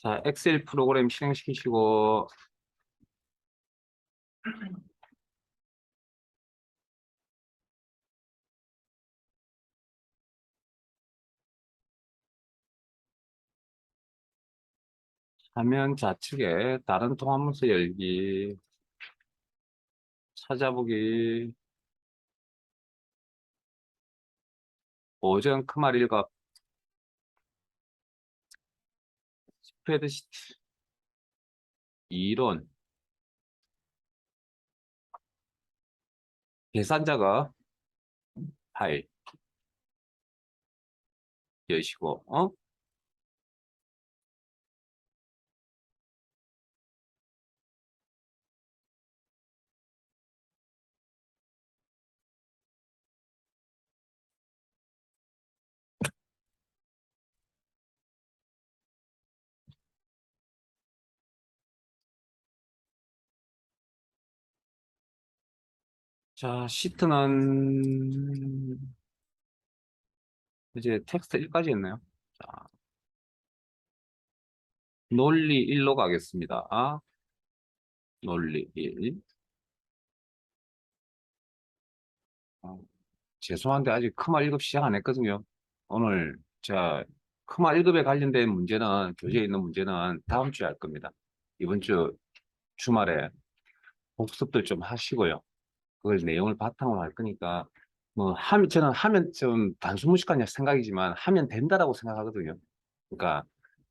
자, 엑셀 프로그램 실행시키시고, 화면 좌측에 다른 통합문서 열기, 찾아보기, 오전 크말 읽업, 스프레드시트, 이론, 계산 작업, 파일 여시고, 자, 시트는 이제 텍스트 1까지 했나요? 자, 논리 1로 가겠습니다. 논리 1. 어, 죄송한데 아직 크말 1급 시작 안 했거든요. 오늘 자 크말 1급에 관련된 문제는 교재에 있는 문제는 다음 주에 할 겁니다. 이번 주 주말에 복습들 좀 하시고요. 그걸 내용을 바탕으로 할 거니까 저는 하면 좀 단순무식한 생각이지만 하면 된다라고 생각하거든요. 그러니까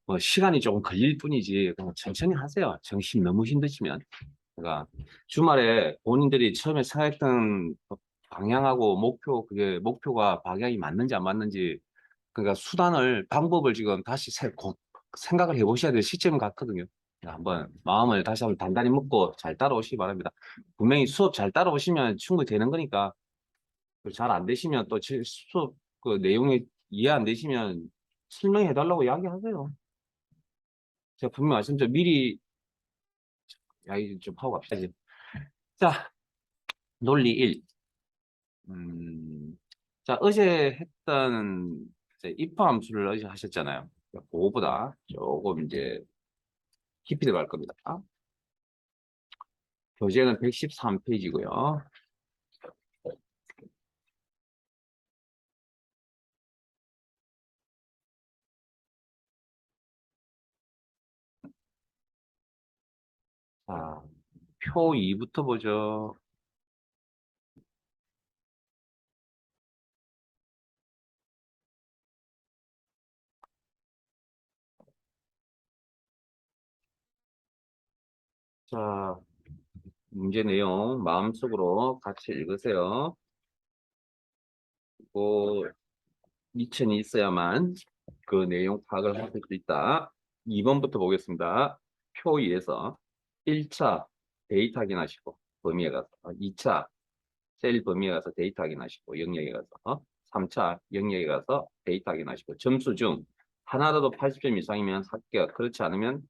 뭐 시간이 조금 걸릴 뿐이지 그냥 천천히 하세요. 정신 너무 힘드시면. 그러니까 주말에 본인들이 처음에 생각했던 방향하고 그게 목표가 방향이 맞는지 안 맞는지, 그러니까 방법을 지금 다시 생각을 해보셔야 될 시점 같거든요. 그러니까 한번 마음을 다시 한번 단단히 먹고 잘 따라오시기 바랍니다. 분명히 수업 잘 따라오시면 충분히 되는 거니까, 잘 안 되시면 또 수업 그 내용이 이해 안 되시면 설명해 달라고 이야기하세요. 제가 분명 말씀드려 미리 이야기 좀 하고 갑시다. 이제. 자, 논리 1. 자, 어제 했던 이제 if 함수를 어제 하셨잖아요. 그거보다 조금 이제 깊이 들어갈 겁니다. 교재는 113페이지고요. 자, 표 2부터 보죠. 자, 문제 내용 마음속으로 같이 읽으세요. 뭐, 미천이 있어야만 그 내용 파악을 할 수 있다. 2번부터 보겠습니다. 표 2에서 1차 데이터 확인하시고 범위에 가서 2차 셀 범위에 가서 데이터 확인하시고 영역에 가서 3차 영역에 가서 데이터 확인하시고 점수 중 하나라도 80점 이상이면 합격, 그렇지 않으면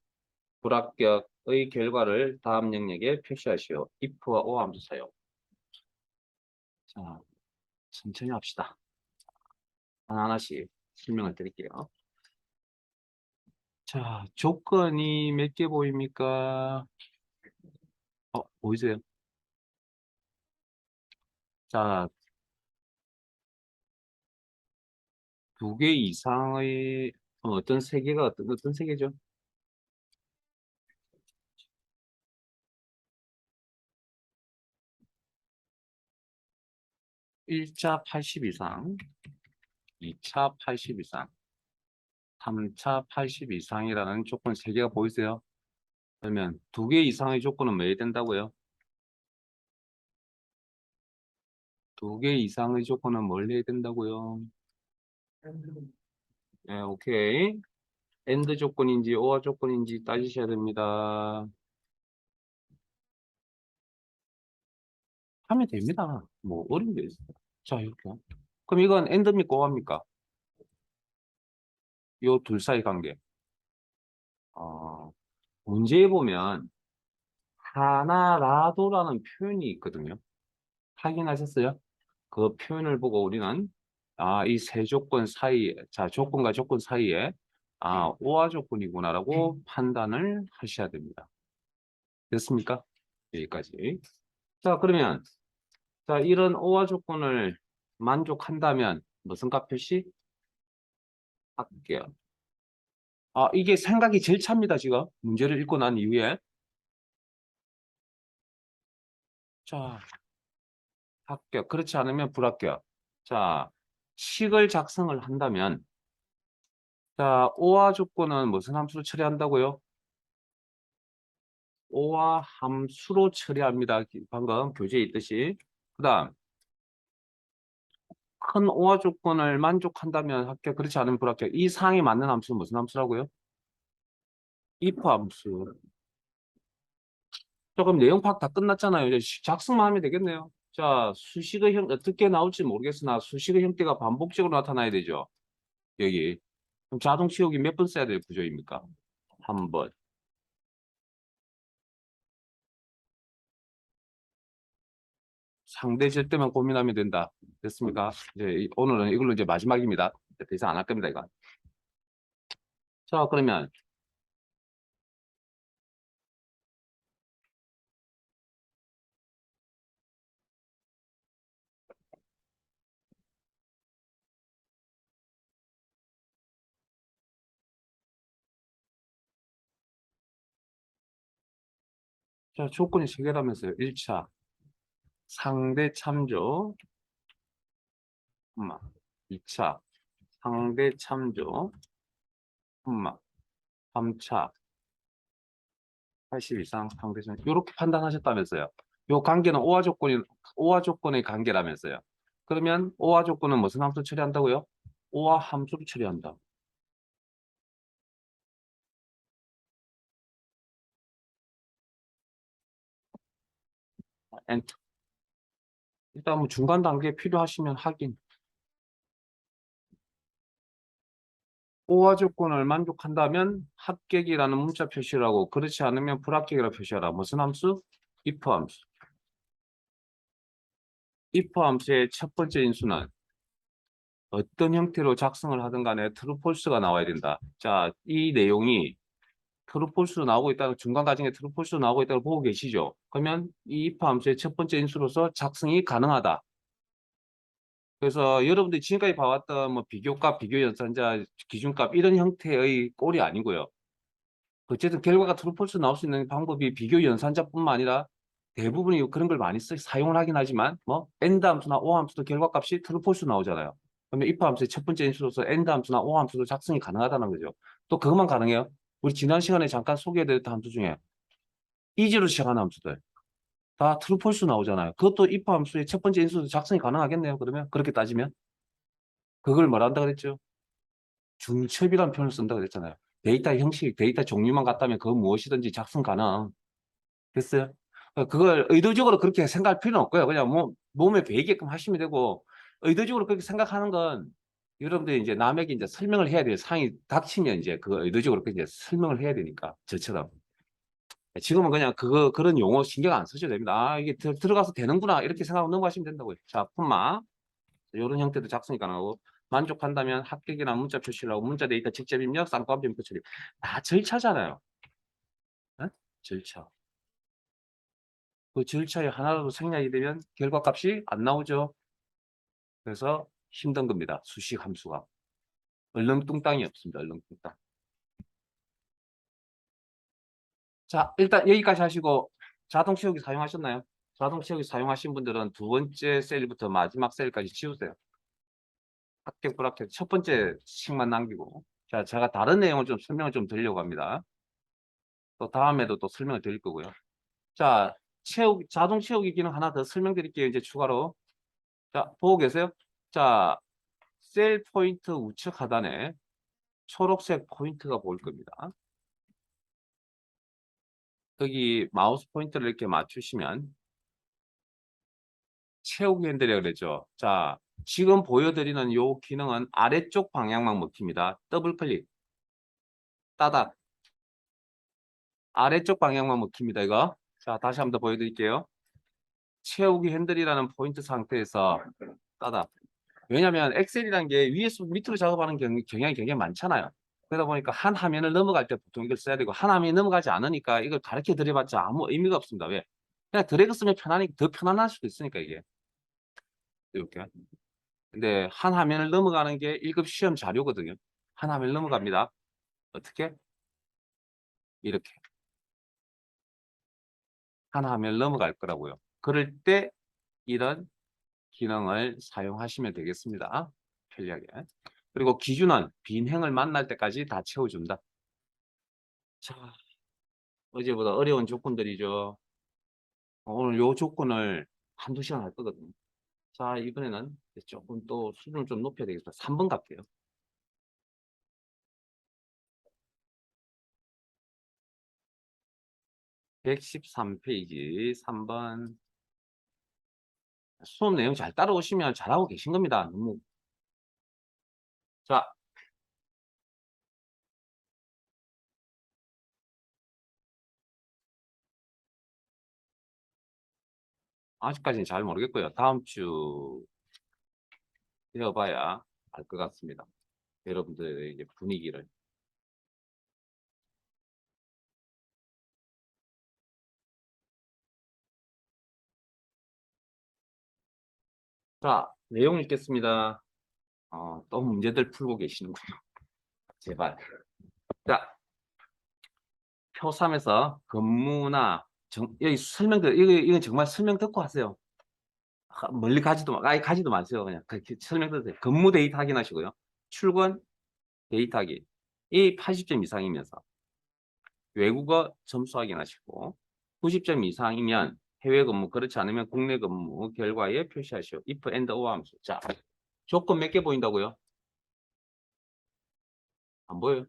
불합격의 결과를 다음 영역에 표시하시오. if와 or 함수 사용. 자, 천천히 합시다. 하나하나씩 설명을 드릴게요. 자, 조건이 몇 개 보입니까? 보이세요? 자, 2개 이상의 어떤 세 개가 어떤 세 개죠? 1차 80 이상, 2차 80 이상, 3차 80 이상이라는 조건 세 개가 보이세요? 그러면 2개 이상의 조건은 뭐 해야 된다고요? 2개 이상의 조건은 뭘 해야 된다고요? 네, 오케이. AND 조건인지 OR 조건인지 따지셔야 됩니다. 하면 됩니다. 뭐 어려운 게 있어요. 자, 이렇게. 그럼 이건 AND입니까 OR입니까? 요 둘 사이 관계. 어, 문제에 보면 하나라도라는 표현이 있거든요. 확인하셨어요? 그 표현을 보고 우리는 이 세 조건 사이에, 자, 조건과 조건 사이에 아, 오화 조건이구나라고 판단을 하셔야 됩니다. 됐습니까? 여기까지. 자, 그러면 자, 이런 오화 조건을 만족한다면 무슨 값 표시? 할게요. 아, 이게 생각이 제일 찹니다, 지금. 문제를 읽고 난 이후에. 자, 합격. 그렇지 않으면 불합격. 자, 식을 작성을 한다면, 자, 오화 조건은 무슨 함수로 처리한다고요? 오화 함수로 처리합니다. 방금 교재에 있듯이. 그 다음, 큰 오화 조건을 만족한다면 합격, 그렇지 않으면 불합격. 이 사항에 맞는 함수는 무슨 함수라고요? if 함수. 조금 내용 파악 다 끝났잖아요. 이제 작성만 하면 되겠네요. 자, 수식의 형, 어떻게 나올지 모르겠으나 수식의 형태가 반복적으로 나타나야 되죠. 여기. 그럼 자동 치우기 몇 번 써야 될 구조입니까? 한 번. 상대 절대만 고민하면 된다. 됐습니까? 이제 오늘은 이걸로 이제 마지막입니다. 더 이상 안 할 겁니다, 이거. 자, 그러면 자, 조건이 세 개라면서요. 1차 상대 참조, 2차 상대 참조, 3차 80 이상 상대전 이렇게 판단하셨다면서요. 요 관계는 오화 조건의 관계라면서요. 그러면 오화 조건은 무슨 함수 처리한다고요? 오화 함수를 처리한다. 엔터. 일단 뭐 중간 단계 필요하시면 확인. 오화 조건을 만족한다면 합격이라는 문자 표시라고, 그렇지 않으면 불합격이라고 표시하라. 무슨 함수? if 함수. if 함수의 첫 번째 인수는 어떤 형태로 작성을 하든 간에 true, false가 나와야 된다. 자, 이 내용이 true, false로 나오고 있다는, 중간 과정에 true, false로 나오고 있다고 보고 계시죠? 그러면 이 if 함수의 첫 번째 인수로서 작성이 가능하다. 그래서 여러분들이 지금까지 봐왔던 뭐 비교값, 비교연산자, 기준값 이런 형태의 꼴이 아니고요. 어쨌든 결과가 true, false 나올 수 있는 방법이 비교연산자뿐만 아니라 대부분이 그런 걸 많이 사용을 하긴 하지만 뭐 AND 함수나 OR 함수도 결과값이 true, false 나오잖아요. 그러면 if 함수의 첫 번째 인수로서 AND 함수나 OR 함수도 작성이 가능하다는 거죠. 또 그것만 가능해요? 우리 지난 시간에 잠깐 소개해드렸던 함수 중에 이지로 시작하는 함수들 다 true, false 나오잖아요. 그것도 if 함수의 첫 번째 인수도 작성이 가능하겠네요. 그러면 그렇게 따지면 그걸 뭐라 한다 그랬죠? 중첩이라는 표현을 쓴다고 그랬잖아요. 데이터 형식, 데이터 종류만 같다면 그 무엇이든지 작성 가능. 됐어요? 그걸 의도적으로 그렇게 생각할 필요는 없고요. 그냥 몸에 배이게끔 하시면 되고, 의도적으로 그렇게 생각하는 건 여러분들이 이제 남에게 이제 설명을 해야 돼요. 상황이 닥치면 이제 그 의도적으로 그렇게 설명을 해야 되니까, 저처럼. 지금은 그냥 그런 용어 신경 안 쓰셔도 됩니다. 아, 이게 들어가서 되는구나. 이렇게 생각하고 넘어가시면 된다고요. 자, 콤마. 이런 형태도 작성이 가능하고, 만족한다면 합격이나 문자 표시를 하고, 문자 데이터 직접 입력, 쌍꺼풀 인풋 처리. 다 절차잖아요. 네? 절차. 그 절차에 하나라도 생략이 되면 결과값이 안 나오죠. 그래서 힘든 겁니다. 수식 함수가. 얼렁뚱땅이 없습니다. 얼렁뚱땅. 자, 일단 여기까지 하시고 자동 채우기 사용하셨나요? 자동 채우기 사용하신 분들은 두 번째 셀부터 마지막 셀까지 지우세요. 합격, 불합격 첫 번째 식만 남기고. 자, 제가 다른 내용을 좀 설명을 좀 드리려고 합니다. 또 다음에도 또 설명을 드릴 거고요. 자, 자동 채우기 기능 하나 더 설명드릴게요. 이제 추가로. 자, 보고 계세요? 자, 셀 포인트 우측 하단에 초록색 포인트가 보일 겁니다. 여기 마우스 포인터를 이렇게 맞추시면 채우기 핸들이라고 그랬죠. 자, 지금 보여드리는 이 기능은 아래쪽 방향만 먹힙니다. 더블 클릭, 따닥. 아래쪽 방향만 먹힙니다, 이거. 자, 다시 한번 더 보여드릴게요. 채우기 핸들이라는 포인트 상태에서 따닥. 왜냐하면 엑셀이라는 게 위에서 밑으로 작업하는 경향이 굉장히 많잖아요. 그러다 보니까 한 화면을 넘어갈 때 보통 이걸 써야 되고 한 화면이 넘어가지 않으니까 이걸 가르쳐 드려봤자 아무 의미가 없습니다. 왜? 그냥 드래그 쓰면 편하니까 더 편안할 수도 있으니까 이게 이렇게. 근데 한 화면을 넘어가는 게 1급 시험 자료거든요. 한 화면을 넘어갑니다. 어떻게? 이렇게 한 화면을 넘어갈 거라고요. 그럴 때 이런 기능을 사용하시면 되겠습니다. 편리하게. 그리고 기준은 빈행을 만날 때까지 다 채워준다. 자, 어제보다 어려운 조건들이죠. 오늘 요 조건을 한두 시간 할 거거든요. 자, 이번에는 조금 또 수준을 좀 높여야 되겠습니다. 3번 갈게요. (113페이지) 3번. 수업 내용 잘 따라오시면 잘하고 계신 겁니다. 너무. 자, 아직까지는 잘 모르겠고요. 다음 주 배워봐야 알 것 같습니다. 여러분들의 이제 분위기를. 자, 내용 읽겠습니다. 또 문제들 풀고 계시는군요. 제발. 자, 표 3에서 근무나 여기 설명들, 이건 정말 설명 듣고 하세요. 멀리 가지도, 아예 가지도 마세요. 그냥 그렇게 설명 듣세요. 근무 데이터 확인하시고요. 출근 데이터 확인. 이 80점 이상이면서 외국어 점수 확인하시고 90점 이상이면 해외 근무, 그렇지 않으면 국내 근무 결과에 표시하시오. if and or 함수. 자, 조건 몇 개 보인다고요? 안 보여요?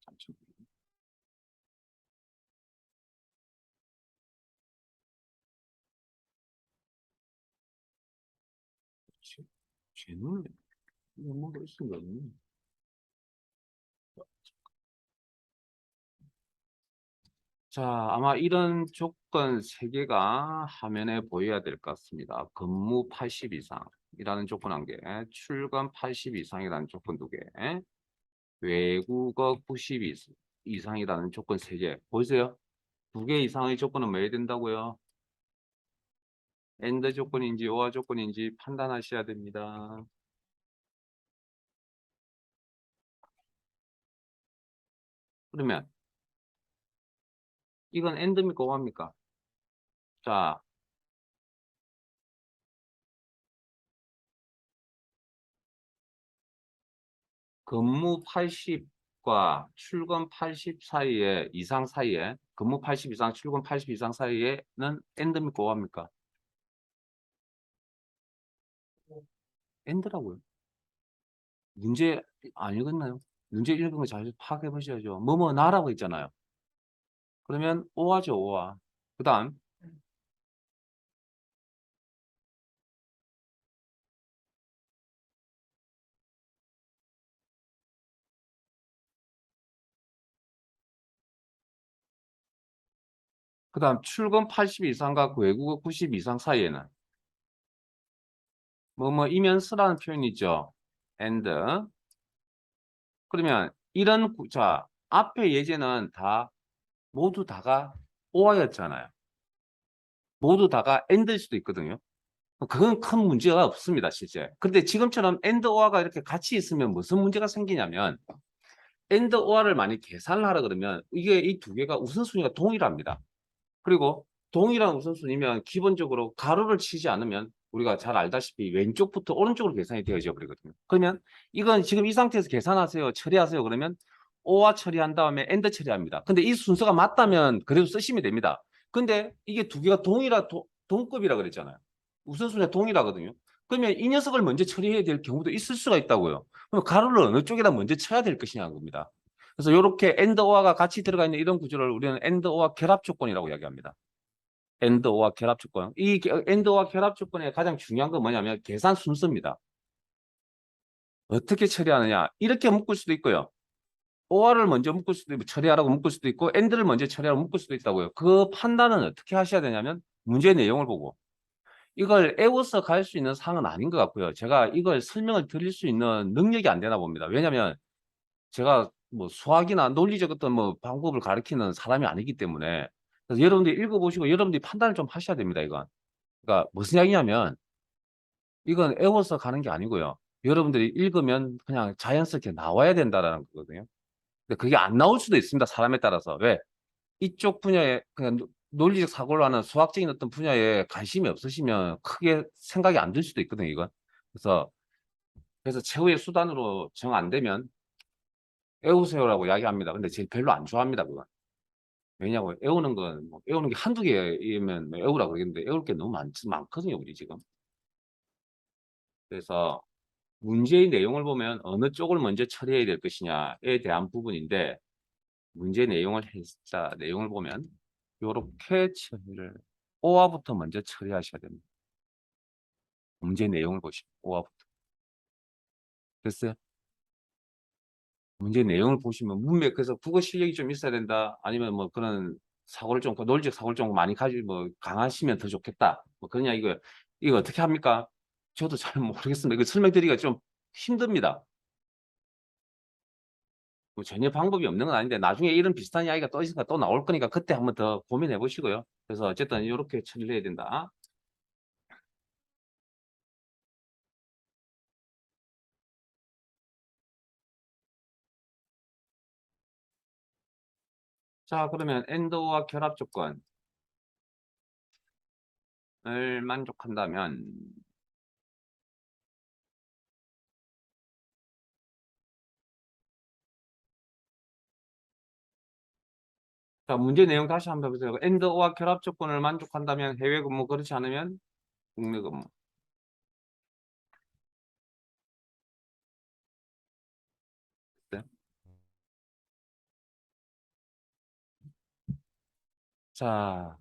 잠시만요. 쟤는 뭐가 있는 거 없네. 자, 아마 이런 조건 3개가 화면에 보여야 될 것 같습니다. 근무 80 이상이라는 조건 1개, 출근 80 이상이라는 조건 2개, 외국어 90 이상이라는 조건 3개. 보이세요? 2개 이상의 조건은 뭐 해야 된다고요? AND 조건인지 OR 조건인지 판단하셔야 됩니다. 그러면 이건 AND입니까 OR입니까? 자, 근무 80과 출근 80 사이에 이상 사이에 근무 80 이상 출근 80 이상 사이에는 AND입니까 OR입니까? AND라고요. 문제 안 읽었나요? 문제 읽은 거 잘 파악해 보셔야죠. 뭐뭐 나라고 있잖아요. 그러면 OR죠 OR. 그다음 출근 80 이상과 외국어 90 이상 사이에는 뭐뭐이면 쓰라는 표현이 있죠. and. 그러면 이런 자, 앞에 예제는 다 모두 다가 OR였잖아요. 모두 다가 AND일 수도 있거든요. 그건 큰 문제가 없습니다, 실제. 그런데 지금처럼 AND OR가 이렇게 같이 있으면 무슨 문제가 생기냐면 AND OR를 많이 계산을 하라 그러면 이게 이 2개가 우선순위가 동일합니다. 그리고 동일한 우선순위면 기본적으로 가로를 치지 않으면 우리가 잘 알다시피 왼쪽부터 오른쪽으로 계산이 되어져 버리거든요. 그러면 이건 지금 이 상태에서 계산하세요, 처리하세요 그러면 OR 처리한 다음에 AND 처리합니다. 근데 이 순서가 맞다면 그래도 쓰시면 됩니다. 근데 이게 2개가 동급이라 그랬잖아요. 우선순위가 동일하거든요. 그러면 이 녀석을 먼저 처리해야 될 경우도 있을 수가 있다고요. 그럼 가로를 어느 쪽에다 먼저 쳐야 될 것이냐는 겁니다. 그래서 이렇게 AND OR가 같이 들어가 있는 이런 구조를 우리는 AND OR 결합 조건이라고 이야기합니다. AND OR 결합 조건. 이 AND OR 결합 조건의 가장 중요한 건 뭐냐면 계산 순서입니다. 어떻게 처리하느냐. 이렇게 묶을 수도 있고요. OR을 먼저 묶을 수도 있고 처리하라고 묶을 수도 있고 AND를 먼저 처리하라고 묶을 수도 있다고요. 그 판단은 어떻게 하셔야 되냐면 문제 내용을 보고 이걸 애워서 갈 수 있는 상은 아닌 것 같고요. 제가 이걸 설명을 드릴 수 있는 능력이 안 되나 봅니다. 왜냐하면 제가 뭐 수학이나 논리적 어떤 뭐 방법을 가르치는 사람이 아니기 때문에. 그래서 여러분들이 읽어보시고 여러분들이 판단을 좀 하셔야 됩니다, 이건. 그러니까 무슨 이야기냐면 이건 애워서 가는 게 아니고요. 여러분들이 읽으면 그냥 자연스럽게 나와야 된다라는 거거든요. 근데 그게 안 나올 수도 있습니다, 사람에 따라서. 왜? 이쪽 분야에 그냥 논리적 사고를 하는 수학적인 어떤 분야에 관심이 없으시면 크게 생각이 안 들 수도 있거든요, 이건. 그래서 최후의 수단으로 정 안 되면 애우세요라고 이야기합니다. 근데 제가 별로 안 좋아합니다, 그건. 왜냐고 애우는 건 뭐 애우는 게 한두 개이면 뭐 애우라고 그러겠는데 애울 게 너무 많거든요, 우리 지금. 그래서 문제의 내용을 보면 어느 쪽을 먼저 처리해야 될 것이냐에 대한 부분인데 문제 내용을 내용을 보면 요렇게 처리를 오화부터 먼저 처리하셔야 됩니다. 문제 내용을 보시면 오화부터. 됐어요? 문제 내용을 보시면 문맥 그래서 국어 실력이 좀 있어야 된다. 아니면 뭐 그런 사고를 좀 논리적 사고를 좀 많이 가지고 뭐 강하시면 더 좋겠다. 뭐 그러냐 이거 어떻게 합니까? 저도 잘 모르겠습니다. 이거 설명드리기가 좀 힘듭니다. 뭐 전혀 방법이 없는 건 아닌데 나중에 이런 비슷한 이야기가 또 있으니까 또 나올 거니까 그때 한번 더 고민해 보시고요. 그래서 어쨌든 이렇게 처리를 해야 된다. 자, 그러면 엔드와 결합 조건을 만족한다면 자, 문제 내용 다시 한번 보세요. 엔드와 결합 조건을 만족한다면 해외 근무, 그렇지 않으면 국내 근무. 네. 자,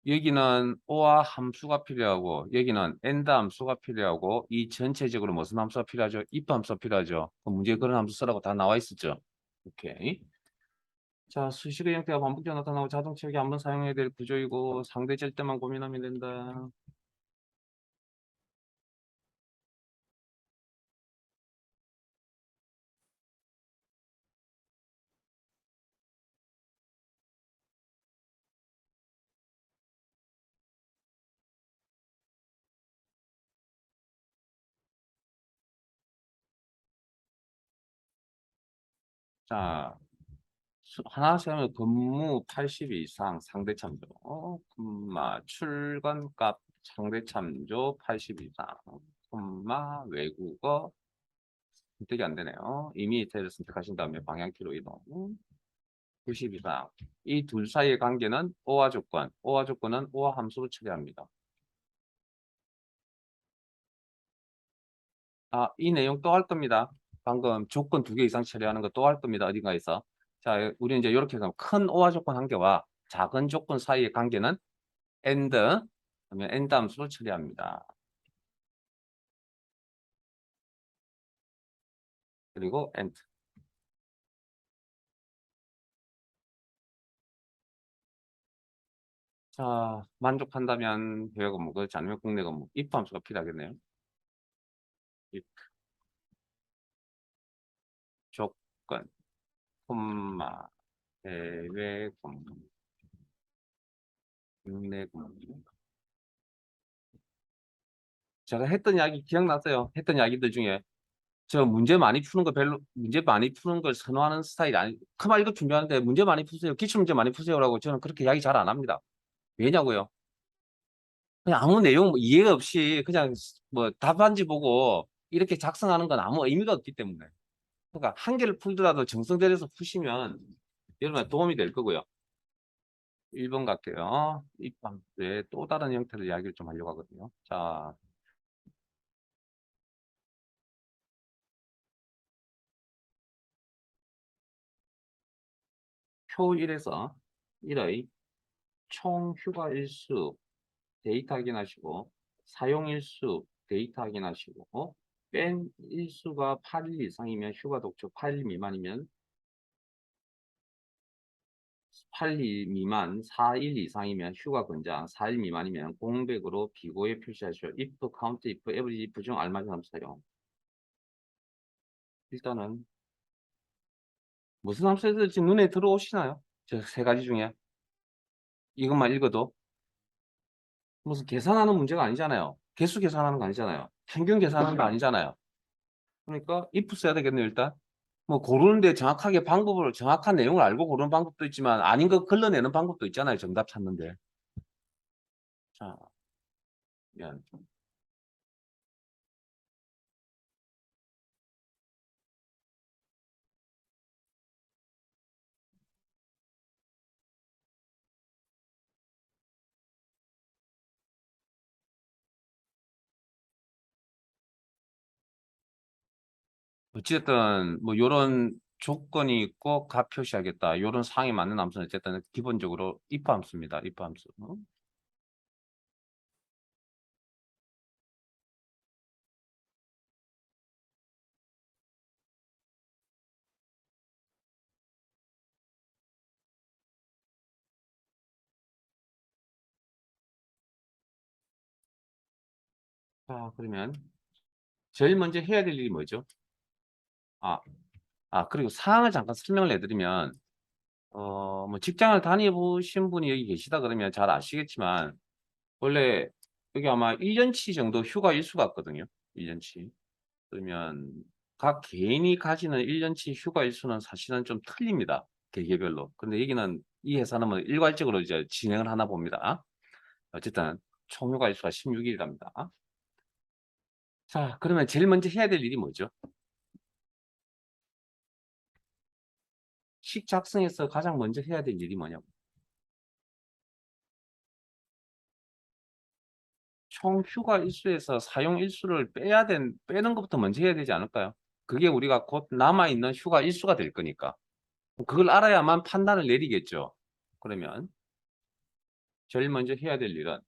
여기는 오와 함수가 필요하고 여기는 엔드 함수가 필요하고 이 전체적으로 무슨 함수가 필요하죠? if 함수가 필요하죠. 그 문제에 그런 함수 쓰라고 다 나와 있었죠. 오케이. 자, 수식의 형태가 반복적으로 나타나고 자동체계 한번 사용해야 될 구조이고 상대 절대만 고민하면 된다. 자, 하나씩 하면 근무 80 이상 상대 참조. 출근값 상대 참조 80 이상. 외국어 선택이 안 되네요. 이미 테를 선택하신 다음에 방향키로 이동. 90 이상. 이 둘 사이의 관계는 오화 조건. 오화 조건은 오화 함수로 처리합니다. 아, 이 내용 또 할 겁니다. 방금 조건 2개 이상 처리하는 거 또 할 겁니다. 어딘가에서. 자, 우리 이제 이렇게 가면 큰 오화 조건 한 개와 작은 조건 사이의 관계는 and, 그러면 and 함수로 처리합니다. 그리고 and. 자, 만족한다면 해외 근무, 그렇지 않으면 국내 근무. if 함수가 필요하겠네요. if 조건, 콤마, 해외 근무, 국내 근무. 제가 했던 이야기 기억나세요? 했던 이야기들 중에 저 문제 많이 푸는 걸 선호하는 스타일이 아니, 크말 이거 준비하는데 문제 많이 푸세요. 기출문제 많이 푸세요라고 저는 그렇게 이야기 잘 안 합니다. 왜냐고요? 그냥 아무 내용 뭐 이해가 없이 그냥 뭐 답안지 보고 이렇게 작성하는 건 아무 의미가 없기 때문에. 그러니까 한 개를 풀더라도 정성 들여서 푸시면 여러분에 도움이 될 거고요. 1번 갈게요. 입함수의 또 다른 형태를 이야기를 좀 하려고 하거든요. 자, 표 1에서 1의 총 휴가 일수 데이터 확인하시고 사용 일수 데이터 확인하시고 뺀 일수가 8일 이상이면 휴가 독촉 8일 미만이면 8일 미만, 4일 이상이면 휴가 권장, 4일 미만이면 공백으로 비고에 표시하시오. if, count, if, average, if 중 알맞은 함수 사용. 일단은 무슨 함수에서 지금 눈에 들어오시나요? 저 세 가지 중에 이것만 읽어도 무슨 계산하는 문제가 아니잖아요. 개수 계산하는 거 아니잖아요. 평균 계산하는 거 아니잖아요. 그러니까 if 써야 되겠네요, 일단. 뭐 고르는데 정확하게 방법을 정확한 내용을 알고 고르는 방법도 있지만 아닌 거 걸러내는 방법도 있잖아요. 정답 찾는데. 자, 미안. 어쨌든 뭐 요런 조건이 있고 값 표시하겠다. 요런 상황에 맞는 함수는 어쨌든 기본적으로 if 함수입니다. if 함수. 자, 그러면 제일 먼저 해야 될 일이 뭐죠? 아, 그리고 사항을 잠깐 설명을 해드리면 뭐 직장을 다녀보신 분이 여기 계시다 그러면 잘 아시겠지만 원래 여기 아마 1년치 정도 휴가 일수가 있거든요. 1년치. 그러면 각 개인이 가지는 1년치 휴가 일수는 사실은 좀 틀립니다. 개개별로. 근데 여기는 이 회사는 뭐 일괄적으로 이제 진행을 하나 봅니다. 어쨌든 총휴가 일수가 16일갑니다. 자, 그러면 제일 먼저 해야 될 일이 뭐죠? 식 작성에서 가장 먼저 해야 될 일이 뭐냐고. 총 휴가 일수에서 사용 일수를 빼는 것부터 먼저 해야 되지 않을까요? 그게 우리가 곧 남아있는 휴가 일수가 될 거니까. 그걸 알아야만 판단을 내리겠죠. 그러면 제일 먼저 해야 될 일은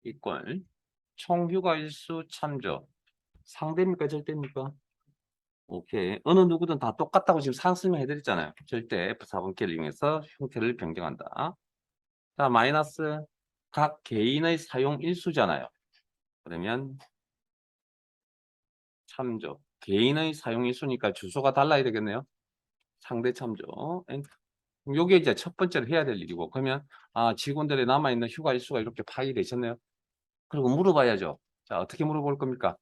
이건 총 휴가 일수 참조. 상대입니까? 절대입니까? 오케이. 어느 누구든 다 똑같다고 지금 상승 해드렸잖아요. 절대 F4분기를 이용해서 형태를 변경한다. 자, 마이너스 각 개인의 사용 일수잖아요. 그러면 참조. 개인의 사용 일수니까 주소가 달라야 되겠네요. 상대 참조. 그럼 요게 이제 첫 번째로 해야 될 일이고, 그러면 직원들의 남아있는 휴가 일수가 이렇게 파악되셨네요. 그리고 물어봐야죠. 자, 어떻게 물어볼 겁니까?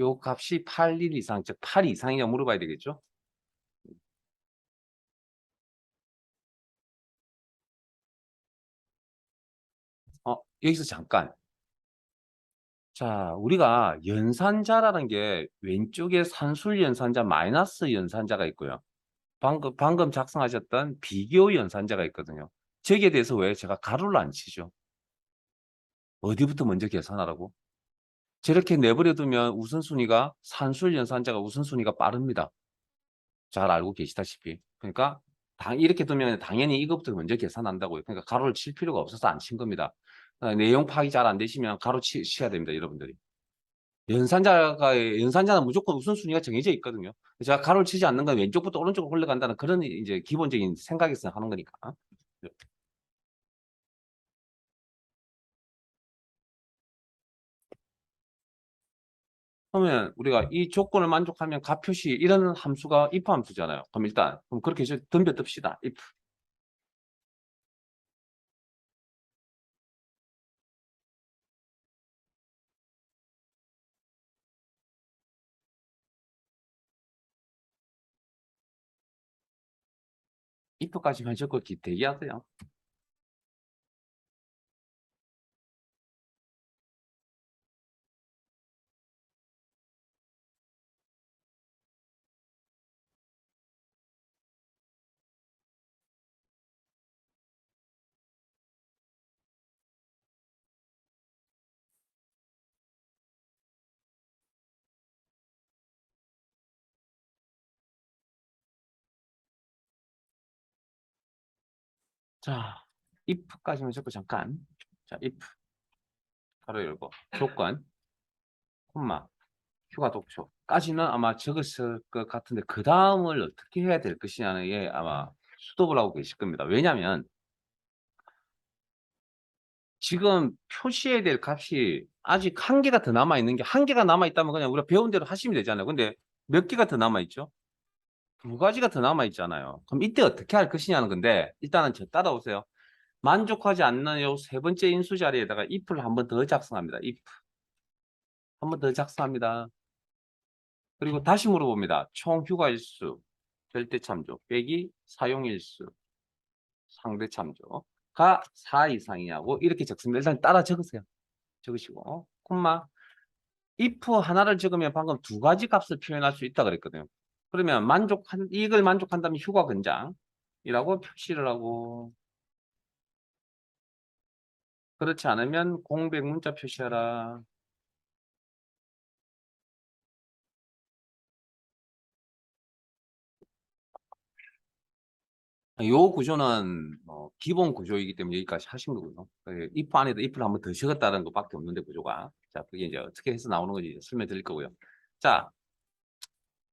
요 값이 8일 이상, 즉 8 이상이냐 물어봐야 되겠죠? 여기서 잠깐. 자, 우리가 연산자라는 게 왼쪽에 산술 연산자, 마이너스 연산자가 있고요. 방금 작성하셨던 비교 연산자가 있거든요. 저기에 대해서 왜 제가 가로를 안 치죠? 어디부터 먼저 계산하라고? 저렇게 내버려 두면 우선순위가 산술 연산자가 우선순위가 빠릅니다. 잘 알고 계시다시피. 그러니까 이렇게 두면 당연히 이것부터 먼저 계산한다고요. 그러니까 가로를 칠 필요가 없어서 안 친 겁니다. 내용 파악이 잘 안 되시면 가로 치셔야 됩니다, 여러분들이. 연산자는 무조건 우선순위가 정해져 있거든요. 제가 가로를 치지 않는 건 왼쪽부터 오른쪽으로 흘러간다는 그런 이제 기본적인 생각에서 하는 거니까. 그러면 우리가 이 조건을 만족하면 값 표시 이런 함수가 if 함수잖아요. 그럼 그렇게 해서 덤벼듭시다. if. if까지 하셨고 대기하세요. 자, if까지만 적고 잠깐. 자, if 가로 열고 조건 콤마, 휴가 독초까지는 아마 적었을 것 같은데 그 다음을 어떻게 해야 될 것이냐는 게 아마 수독을 하고 계실 겁니다. 왜냐하면 지금 표시해야 될 값이 아직 한 개가 더 남아있는 게 한 개가 남아있다면 그냥 우리가 배운 대로 하시면 되잖아요. 근데 몇 개가 더 남아있죠? 두 가지가 더 남아있잖아요. 그럼 이때 어떻게 할 것이냐는 건데 일단은 저 따라오세요. 만족하지 않는 요 세 번째 인수 자리에다가 if를 한 번 더 작성합니다. if 한 번 더 작성합니다. 그리고 다시 물어봅니다. 총 휴가 일수 절대 참조 빼기 사용 일수 상대 참조가 4 이상이냐고 이렇게 적습니다. 일단 따라 적으세요. 적으시고 콤마 if 하나를 적으면 방금 두 가지 값을 표현할 수 있다 그랬거든요. 그러면 이걸 만족한다면 휴가 근장이라고 표시를 하고 그렇지 않으면 공백 문자 표시하라. 요 구조는 기본 구조이기 때문에 여기까지 하신 거고요. if 안에도 if를 한번 더 적었다는 것밖에 없는데 구조가. 자, 그게 이제 어떻게 해서 나오는 건지 설명드릴 거고요. 자,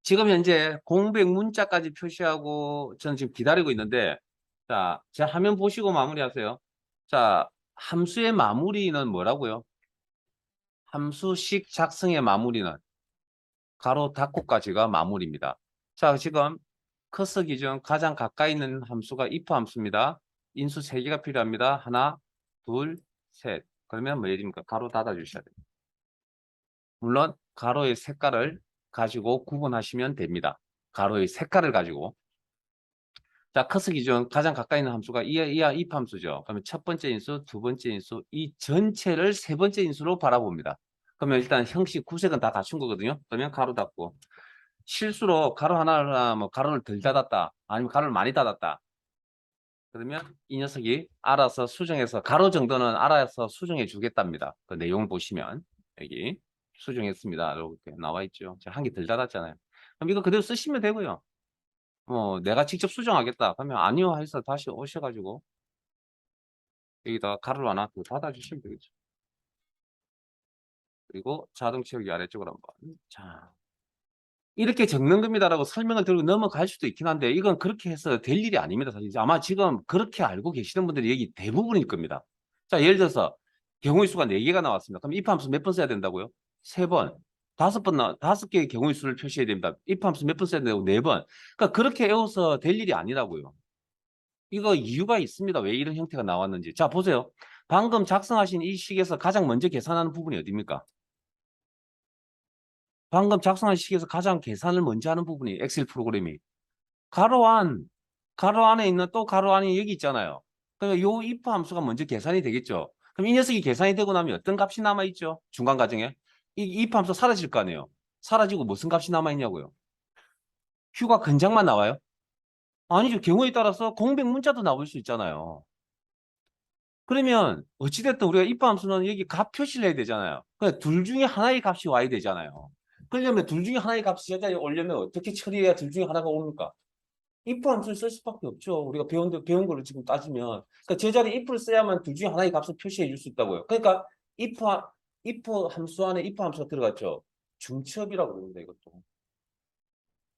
지금 현재 공백 문자까지 표시하고 저는 지금 기다리고 있는데 자, 제 화면 보시고 마무리하세요. 자, 함수의 마무리는 뭐라고요? 함수식 작성의 마무리는 가로 닫고까지가 마무리입니다. 자, 지금 커서 기준 가장 가까이 있는 함수가 if 함수입니다. 인수 3개가 필요합니다. 하나, 둘, 셋. 그러면 뭐 예입니까? 가로 닫아 주셔야 돼요. 물론 가로의 색깔을 가지고 구분하시면 됩니다. 가로의 색깔을 가지고. 자, 커서 기준 가장 가까이 있는 함수가 이하 if 함수죠. 그러면 첫 번째 인수, 두 번째 인수, 이 전체를 세 번째 인수로 바라봅니다. 그러면 일단 형식 구색은 다 갖춘 거거든요. 그러면 가로 닫고. 실수로 가로 하나나 뭐 가로를 덜 닫았다. 아니면 가로를 많이 닫았다. 그러면 이 녀석이 알아서 수정해서 가로 정도는 알아서 수정해 주겠답니다. 그 내용을 보시면 여기 수정했습니다. 이렇게 나와 있죠. 제가 한 개 덜 닫았잖아요. 그럼 이거 그대로 쓰시면 되고요. 내가 직접 수정하겠다. 그러면 아니요 해서 다시 오셔가지고 여기다 가로를 하나 더 닫아주시면 되겠죠. 그리고 자동 채우기 아래쪽으로 한번. 자, 이렇게 적는 겁니다라고 설명을 드리고 넘어갈 수도 있긴 한데 이건 그렇게 해서 될 일이 아닙니다. 사실 아마 지금 그렇게 알고 계시는 분들이 여기 대부분일 겁니다. 자, 예를 들어서 경우의 수가 4개가 나왔습니다. 그럼 if 함수 몇 번 써야 된다고요? 3번. 5개의 경우의 수를 표시해야 됩니다. if 함수 몇 번 써야 된다고? 4번. 그러니까 그렇게 외워서 될 일이 아니라고요. 이거 이유가 있습니다. 왜 이런 형태가 나왔는지. 자, 보세요. 방금 작성하신 이 식에서 가장 먼저 계산하는 부분이 어디입니까? 방금 작성한 식에서 가장 계산을 먼저 하는 부분이 엑셀 프로그램이 가로 안, 가로 안에 있는 또 가로 안에 여기 있잖아요. 그러니까 요 if 함수가 먼저 계산이 되겠죠. 그럼 이 녀석이 계산이 되고 나면 어떤 값이 남아있죠? 중간 과정에. 이 if 함수 사라질 거 아니에요. 사라지고 무슨 값이 남아있냐고요. 휴가 근장만 나와요? 아니죠. 경우에 따라서 공백 문자도 나올 수 있잖아요. 그러면 어찌됐든 우리가 if 함수는 여기 값 표시를 해야 되잖아요. 그러니까 둘 중에 하나의 값이 와야 되잖아요. 그러려면 둘 중에 하나의 값이 제자리에 오려면 어떻게 처리해야 둘 중에 하나가 옵니까? if 함수를 쓸 수밖에 없죠. 우리가 배운 걸로 지금 따지면. 그러니까 제자리에 if를 써야만 둘 중에 하나의 값을 표시해 줄 수 있다고요. 그러니까 if 함수 안에 if 함수가 들어갔죠. 중첩이라고 그럽니다, 이것도.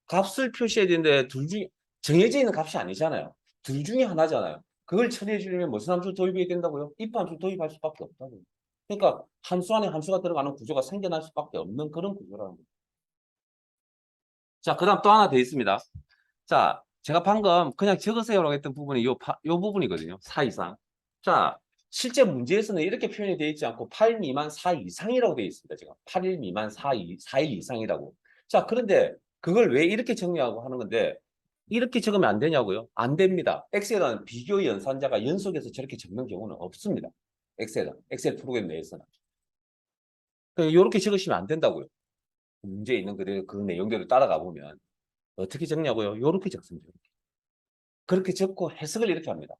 값을 표시해야 되는데 둘 중에 정해져 있는 값이 아니잖아요. 둘 중에 하나잖아요. 그걸 처리해 주려면 무슨 함수를 도입해야 된다고요? if 함수를 도입할 수밖에 없다고요. 그러니까 함수 안에 함수가 들어가는 구조가 생겨날 수밖에 없는 그런 구조라는 거예요. 자, 그다음 또 하나 더 있습니다. 자, 제가 방금 그냥 적으세요라고 했던 부분이 요 부분이거든요. 4 이상. 자, 실제 문제에서는 이렇게 표현이 되어 있지 않고 8 미만 4 이상이라고 되어 있습니다. 지금 8일 미만 4일 이상이라고. 자, 그런데 그걸 왜 이렇게 정리하고 하는 건데 이렇게 적으면 안 되냐고요? 안 됩니다. 엑셀은 비교 연산자가 연속해서 저렇게 적는 경우는 없습니다. 엑셀 프로그램 내에서는. 이렇게 적으시면 안 된다고요. 문제에 있는 그대로 그 내용대로 따라가 보면 어떻게 적냐고요? 이렇게 적습니다. 그렇게 적고 해석을 이렇게 합니다.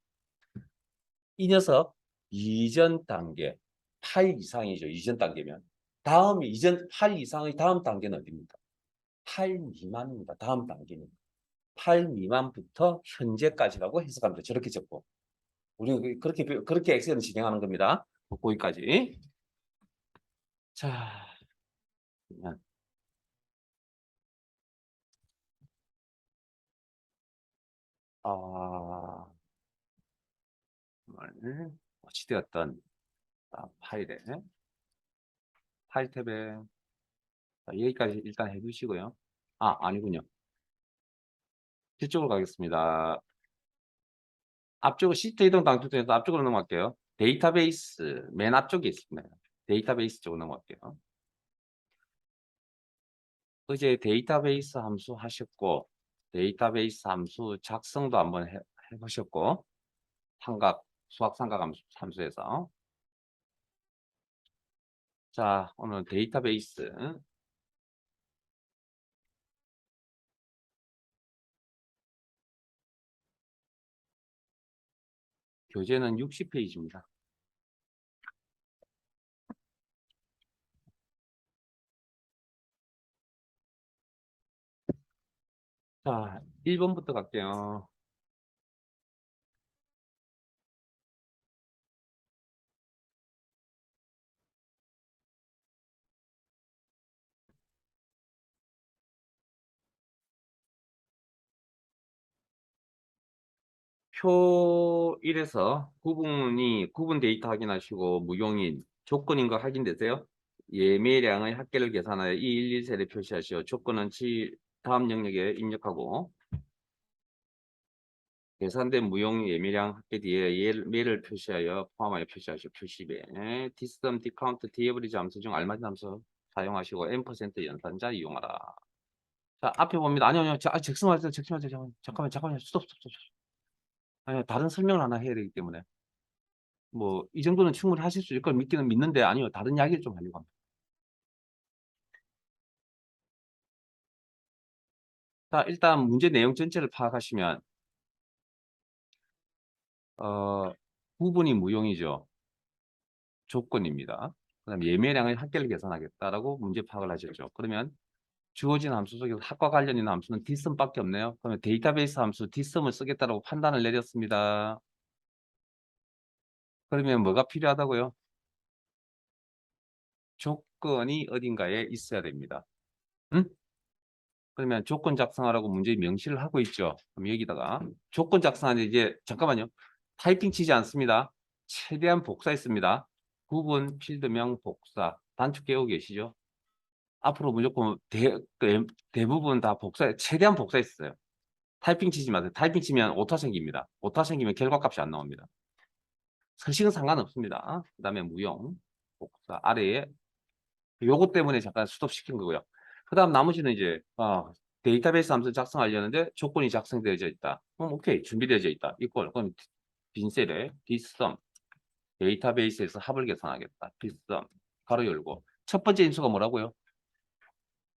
이 녀석 이전 단계 8 이상이죠. 이전 단계면. 다음이 이전 8 이상의 다음 단계는 어디입니까? 8 미만입니다. 다음 단계는. 8 미만부터 현재까지라고 해석합니다. 저렇게 적고. 우리는 그렇게 엑셀은 진행하는 겁니다. 거기까지. 자, 그냥, 아, 정말, 어찌되었던 파일에, 파일 탭에, 자, 여기까지 일단 해두시고요. 아, 아니군요. 뒤쪽으로 가겠습니다. 앞쪽으로 시트 이동 당초에서 앞쪽으로 넘어갈게요. 데이터베이스 맨 앞쪽에 있습니다. 데이터베이스 쪽으로 넘어갈게요. 어제 데이터베이스 함수 하셨고 데이터베이스 함수 작성도 한번 해보셨고 삼각 수학 삼각 함수에서 자 오늘 데이터베이스 교재는 60페이지입니다. 자 1번부터 갈게요. 표 1에서 구분 데이터 확인하시고 무용인 조건인 거 확인되세요? 예매량의 합계를 계산하여 211셀에 표시하시오. 조건은 다음 영역에 입력하고 계산된 무용 예매량 합계 뒤에 매를 표시하여 포함하여 표시하시오. 표시배 디썸, 디카운트, 디에버리지 함수 중 알맞은 함수 사용하시고 M% 연산자 이용하라. 자 앞에 봅니다. 아니요. 적성하세요. 적성하세요. 잠깐만. 스톱. 아니요. 다른 설명을 하나 해야 되기 때문에. 뭐 이 정도는 충분히 하실 수 있을 걸 믿기는 믿는데 아니요. 다른 이야기를 좀 하려고 합니다. 자, 일단 문제 내용 전체를 파악하시면 어, 부분이 무용이죠. 조건입니다. 그다음 예매량의 합계를 계산하겠다라고 문제 파악을 하셨죠. 그러면 주어진 함수 속에서 합과 관련 있는 함수는 dsum밖에 없네요. 그러면 데이터베이스 함수 dsum을 쓰겠다라고 판단을 내렸습니다. 그러면 뭐가 필요하다고요? 조건이 어딘가에 있어야 됩니다. 응? 그러면 조건 작성하라고 문제 명시를 하고 있죠. 그럼 여기다가 조건 작성하는데 이제 잠깐만요. 타이핑 치지 않습니다. 최대한 복사했습니다. 구분 필드명 복사. 단축 깨우고 계시죠? 앞으로 무조건 대부분 다 최대한 복사했어요. 타이핑 치지 마세요. 타이핑 치면 오타 생깁니다. 오타 생기면 결과값이 안 나옵니다. 서식은 상관없습니다. 그 다음에 무용, 복사, 아래에 요거 때문에 잠깐 스톱시킨 거고요. 그 다음 나머지는 이제 데이터베이스 함수 작성하려는데 조건이 작성되어져 있다. 그럼 오케이 준비되어져 있다. 이걸 그럼 빈 셀에 dsum 데이터베이스에서 합을 계산하겠다. dsum 가로 열고 첫 번째 인수가 뭐라고요?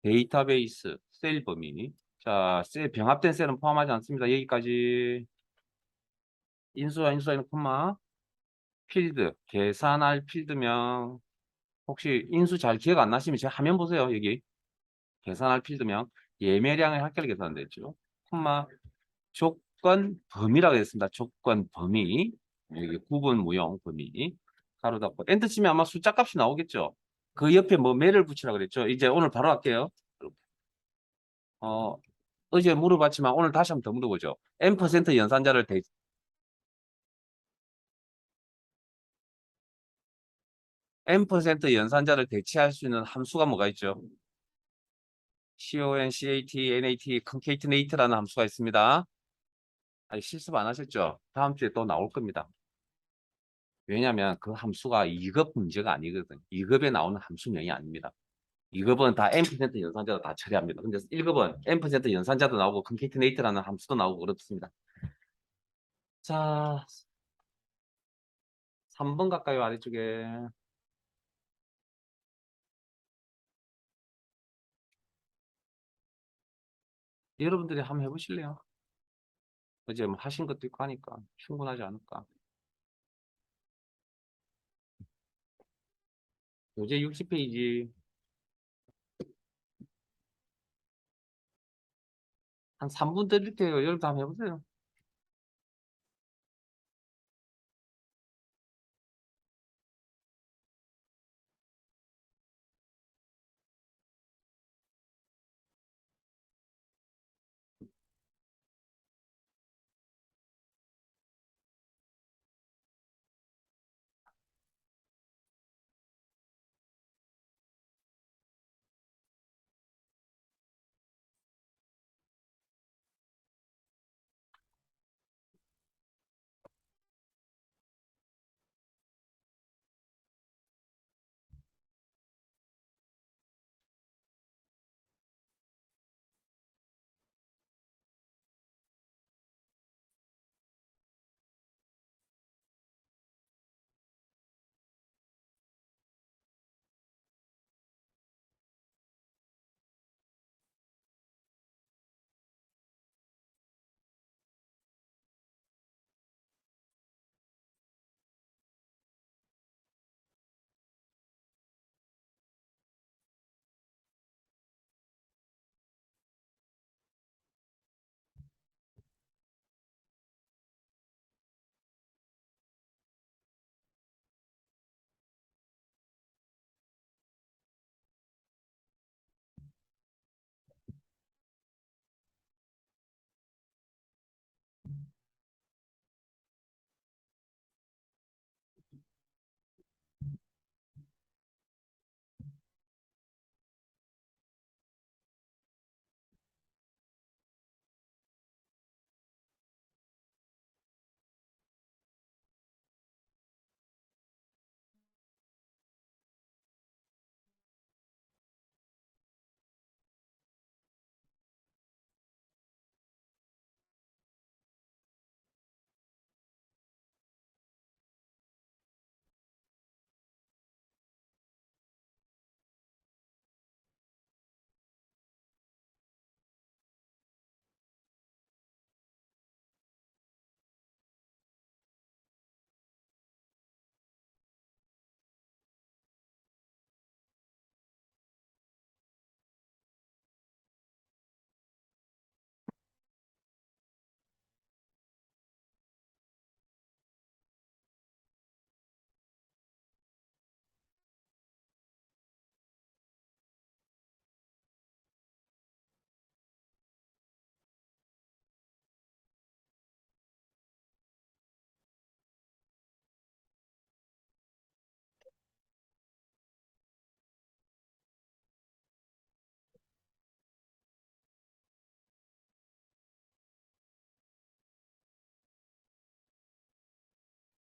데이터베이스 셀 범위. 자, 병합된 셀은 포함하지 않습니다. 여기까지 인수와 있는 콤마 필드 계산할 필드명 혹시 인수 잘 기억 안 나시면 제가 화면 보세요. 여기 계산할 필드명 예매량의 합계를 계산됐죠. 콤마 조건 범위라고 했습니다. 조건 범위 여기 구분 무용 범위 가로 닫고 엔터 치면 아마 숫자 값이 나오겠죠. 그 옆에 뭐 매를 붙이라고 그랬죠. 이제 오늘 바로 할게요. 어, 어제 물어봤지만 오늘 다시 한번 더 물어보죠. M% 연산자를 M% 연산자를 대체할 수 있는 함수가 뭐가 있죠? con, cat, nat, concatenate라는 함수가 있습니다. 아니, 실습 안 하셨죠? 다음 주에 또 나올 겁니다. 왜냐하면 그 함수가 2급 문제가 아니거든. 2급에 나오는 함수명이 아닙니다. 2급은 다 M% 연산자도 다 처리합니다. 근데 1급은 M% 연산자도 나오고 concatenate라는 함수도 나오고 그렇습니다. 자, 3번 갈까요? 아래쪽에. 여러분들이 한번 해보실래요? 어제 뭐 하신 것도 있고 하니까 충분하지 않을까. 교재 60페이지 한 3분 드릴게요. 여러분 한번 해보세요.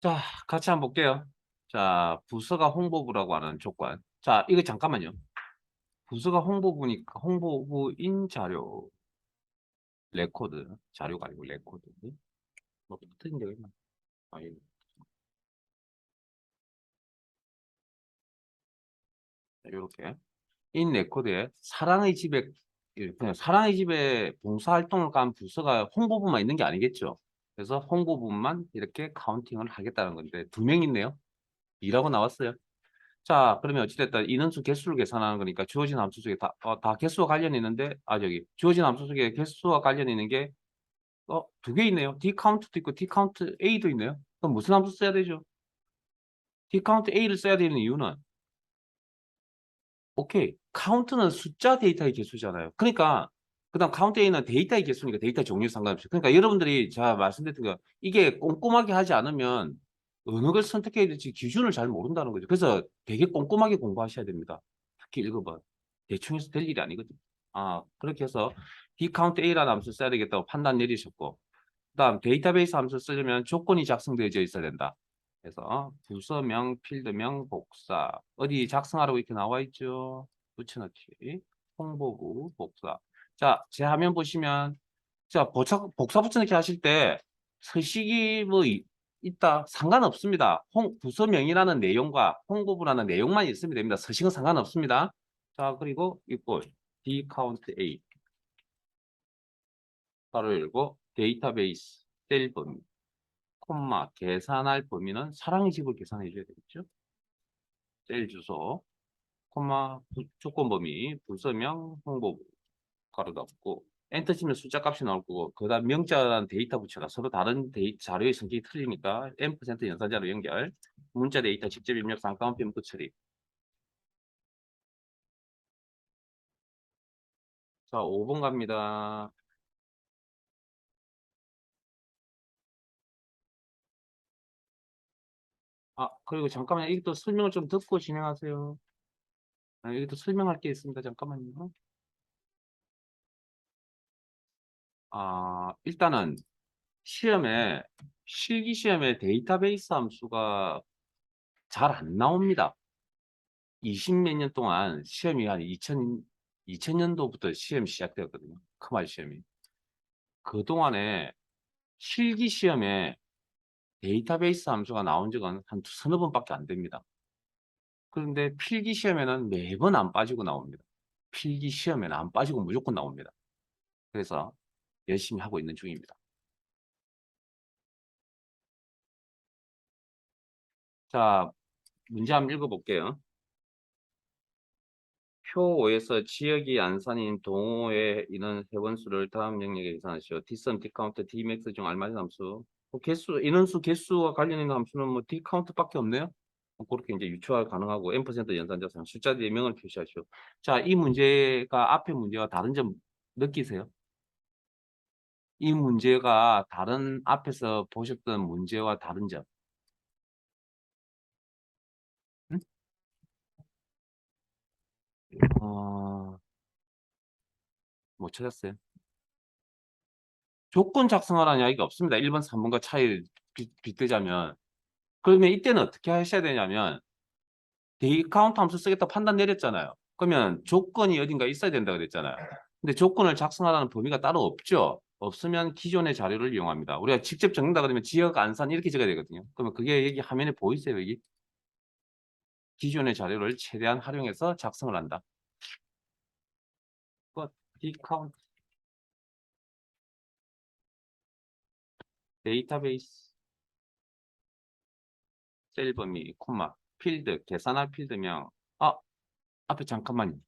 자, 같이 한번 볼게요. 자, 부서가 홍보부라고 하는 조건. 자, 이거 잠깐만요. 부서가 홍보부니까 홍보부인 자료, 레코드. 자료가 아니고 레코드. 뭐 붙은 데가 있나? 아, 이렇게. 인 레코드에 사랑의 집에 그냥 사랑의 집에 봉사활동을 간 부서가 홍보부만 있는 게 아니겠죠. 그래서 홍보부만 이렇게 카운팅을 하겠다는 건데 두 명 있네요. 2라고 나왔어요. 자, 그러면 어찌됐든 인원수 개수를 계산하는 거니까 주어진 함수 속에 다 개수와 관련이 있는데, 저기, 주어진 함수 속에 개수와 관련이 있는 게, 두 개 있네요. dCount도 있고 dCount A도 있네요. 그럼 무슨 함수 써야 되죠? dCount A를 써야 되는 이유는, 오케이. 카운트는 숫자 데이터의 개수잖아요. 그러니까, 그 다음 카운트 A는 데이터의 개수니까 데이터 종류 상관없이. 그러니까 여러분들이 제가 말씀드렸던 거, 이게 꼼꼼하게 하지 않으면 어느 걸 선택해야 될지 기준을 잘 모른다는 거죠. 그래서 되게 꼼꼼하게 공부하셔야 됩니다. 특히 1급은. 대충 해서 될 일이 아니거든요. 그렇게 해서 dCount A라는 함수 써야 되겠다고 판단 내리셨고, 그다음 데이터베이스 함수 쓰려면 조건이 작성되어져 있어야 된다. 그래서 부서명, 필드명, 복사. 어디 작성하라고 이렇게 나와 있죠? 붙여넣기. 홍보부, 복사. 자, 제 화면 보시면 자, 복사 붙여넣기 하실 때 서식이 뭐 있다. 상관없습니다. 부서명이라는 내용과 홍보부라는 내용만 있으면 됩니다. 서식은 상관없습니다. 자, 그리고 이거 dCount A. 바로 열고 데이터베이스 셀 범위. 콤마 계산할 범위는 사랑의 집을 계산해 줘야 되겠죠. 셀 주소 콤마 조건 범위 부서명 홍보 가로 닫고 엔터 치면 숫자 값이 나올 거고 그다음 명자란 데이터 부처가 서로 다른 자료의 성격이 틀리니까 M% 연산자로 연결 문자 데이터 직접 입력 쌍꺼풀 표현 처리. 자 5번 갑니다. 그리고 잠깐만 이것도 설명을 좀 듣고 진행하세요. 여기도 설명할 게 있습니다. 잠깐만요. 일단은 시험에 실기 시험에 데이터베이스 함수가 잘 안 나옵니다. 20몇 년 동안 시험이 한 2000년도부터 시험이 시작되었거든요. 크말 시험이. 그동안에 실기 시험에 데이터베이스 함수가 나온 적은 한 서너 번밖에 안 됩니다. 그런데 필기 시험에는 매번 안 빠지고 나옵니다. 필기 시험에는 안 빠지고 무조건 나옵니다. 그래서 열심히 하고 있는 중입니다. 자, 문제 한번 읽어볼게요. 표 5에서 지역이 안산인 동호회 인원 회원수를 다음 영역에 계산하시오. dsum, dcount, dmax 중 알맞은 함수. 인원수 개수와 관련 있는 함수는 뭐 dcount밖에 없네요. 그렇게 이제 유추가 가능하고 n% 연산자상 숫자 4명을 표시하시오. 자, 이 문제가 앞에 문제와 다른 점 느끼세요? 이 문제가 다른 앞에서 보셨던 문제와 다른 점. 응? 어, 못 찾았어요. 조건 작성하라는 이야기가 없습니다. 1번, 3번과 차이를 빗대자면. 그러면 이때는 어떻게 하셔야 되냐면 데이 카운트 함수 쓰겠다 판단 내렸잖아요. 그러면 조건이 어딘가 있어야 된다 그랬잖아요. 근데 조건을 작성하라는 범위가 따로 없죠. 없으면 기존의 자료를 이용합니다. 우리가 직접 적는다 그러면 지역 안산 이렇게 적어야 되거든요. 그러면 그게 여기 화면에 보이세요, 여기? 기존의 자료를 최대한 활용해서 작성을 한다. 디카운트 데이터베이스 셀 범위 콤마 필드 계산할 필드명 앞에 잠깐만요.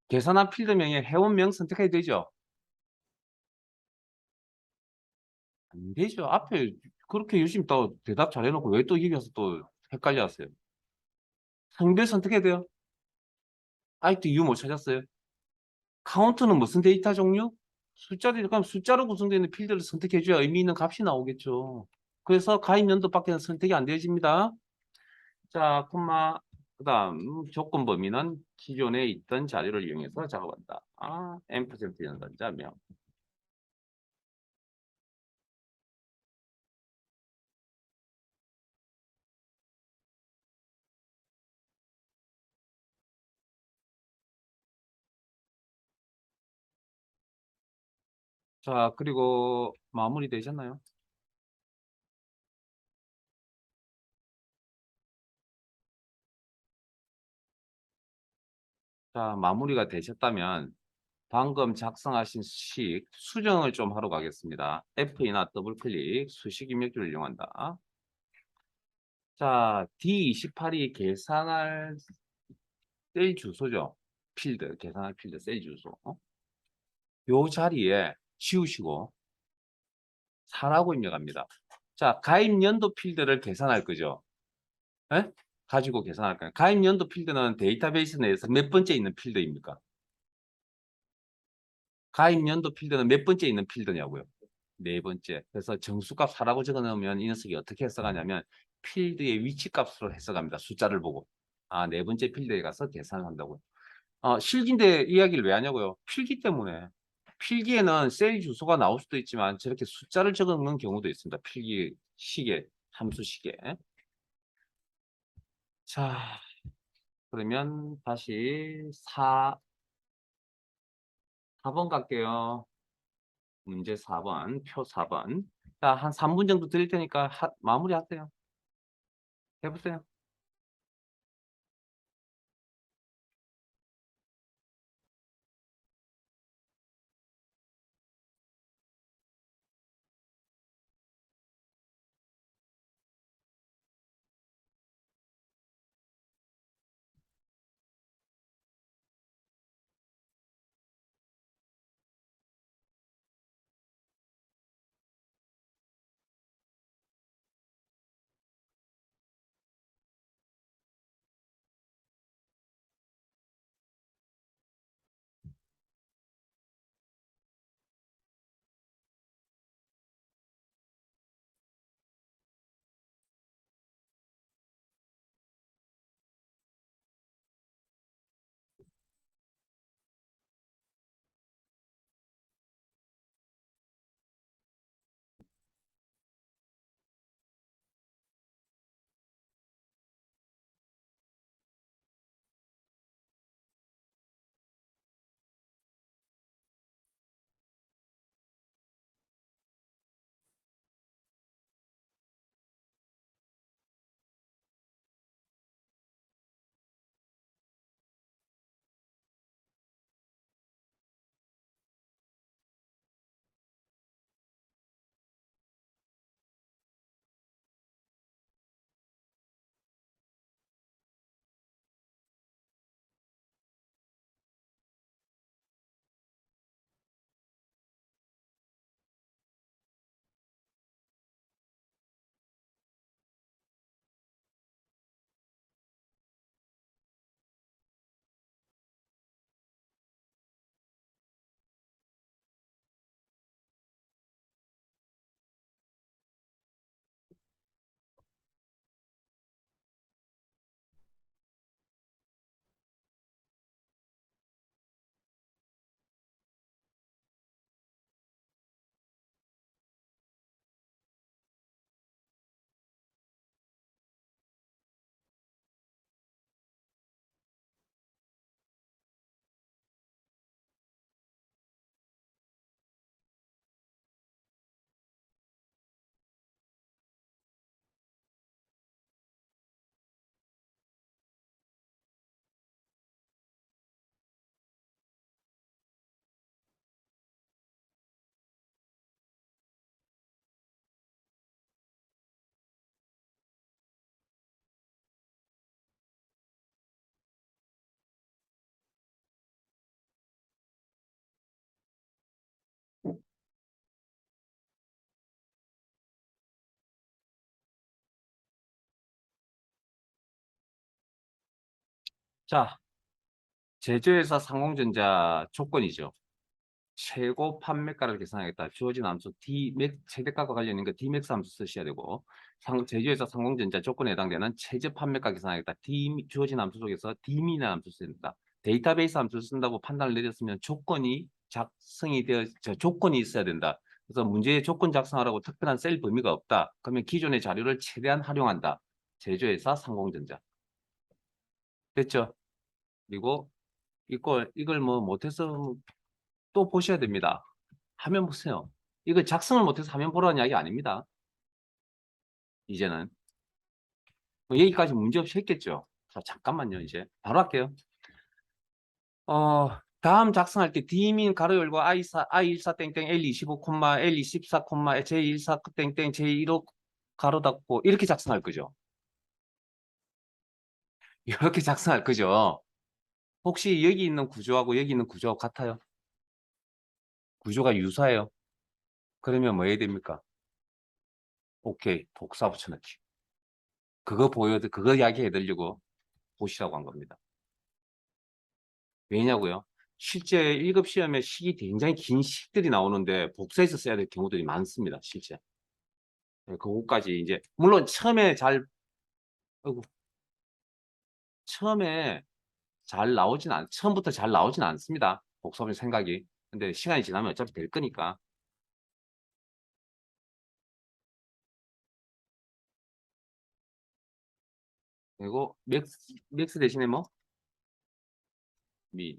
계산한 필드명에 회원명 선택해야 되죠? 안 되죠. 앞에 그렇게 열심히 또 대답 잘해놓고 왜 또 여기서 또 헷갈려 하세요? 성별 선택해야 돼요? 아직도 이유 못 찾았어요? 카운트는 무슨 데이터 종류? 그럼 숫자로 구성되어 있는 필드를 선택해줘야 의미 있는 값이 나오겠죠. 그래서 가입 연도밖에 선택이 안 되어집니다. 자, 콤마 그다음 조건 범위는 기존에 있던 자료를 이용해서 작업한다. M% 연산자명. 자, 그리고 마무리 되셨나요? 자, 마무리가 되셨다면 방금 작성하신 수식 수정을 좀 하러 가겠습니다. F나 더블 클릭 수식 입력줄을 이용한다. 자, D28이 계산할 셀 주소죠. 필드, 계산할 필드 셀 주소. 요 자리에 지우시고 4라고 입력합니다. 자, 가입 연도 필드를 계산할 거죠. 예? 가지고 계산할 거예요. 가입 연도 필드는 데이터베이스 내에서 몇 번째 있는 필드입니까? 가입 연도 필드는 몇 번째 있는 필드냐고요? 네 번째. 그래서 정수값 4라고 적어 놓으면 이 녀석이 어떻게 해석하냐면 필드의 위치 값으로 해석합니다. 숫자를 보고. 아, 네 번째 필드에 가서 계산을 한다고요. 실기인데 이야기를 왜 하냐고요? 필기 때문에. 필기에는 셀 주소가 나올 수도 있지만 저렇게 숫자를 적는 경우도 있습니다. 필기 시계, 함수 시계. 자, 그러면 다시 4번 갈게요. 문제 4번, 표 4번. 자, 한 3분 정도 드릴 테니까 마무리 하세요. 해보세요. 자, 제조회사 상공전자 조건이죠. 최고 판매가를 계산하겠다. 주어진 함수 D맥 최대가가 관련 있는 거 D맥스 함수 쓰셔야 되고 제조회사 상공전자 조건에 해당되는 최저 판매가 계산하겠다. 주어진 함수 속에서 D미나 함수 써야 된다. 데이터베이스 함수를 쓴다고 판단을 내렸으면 조건이 작성이 되어 조건이 있어야 된다. 그래서 문제의 조건 작성하라고 특별한 셀 범위가 없다. 그러면 기존의 자료를 최대한 활용한다. 제조회사 상공전자. 됐죠? 그리고 이걸 뭐 못해서 또 보셔야 됩니다. 화면 보세요. 이거 작성을 못해서 화면 보라는 이야기 아닙니다. 이제는. 뭐 여기까지 문제없이 했겠죠. 자, 잠깐만요. 이제 바로 할게요. 다음 작성할 때 D민 가로 열고 I14 땡땡 L25 콤마 L24 콤마 J14 땡땡 J15 가로 닫고 이렇게 작성할 거죠. 이렇게 작성할 거죠. 혹시 여기 있는 구조하고 여기 있는 구조하고 같아요? 구조가 유사해요. 그러면 뭐 해야 됩니까? 오케이. 복사 붙여넣기. 그거 이야기해 드리려고 보시라고 한 겁니다. 왜냐고요? 실제 1급 시험에 식이 굉장히 긴 식들이 나오는데 복사해서 써야 될 경우들이 많습니다. 실제. 네, 그거까지 이제 물론 아이고, 처음에 처음부터 잘 나오진 않습니다. 복사하면 생각이. 근데 시간이 지나면 어차피 될 거니까. 그리고 맥스 대신에 뭐? 민.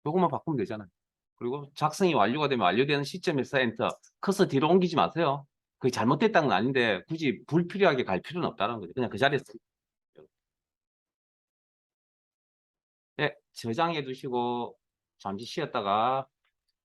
요것만 바꾸면 되잖아요. 그리고 작성이 완료가 되면 완료되는 시점에서 엔터. 커서 뒤로 옮기지 마세요. 그게 잘못됐다는 건 아닌데 굳이 불필요하게 갈 필요는 없다는 거죠. 그냥 그 자리에서. 네, 저장해 두시고 잠시 쉬었다가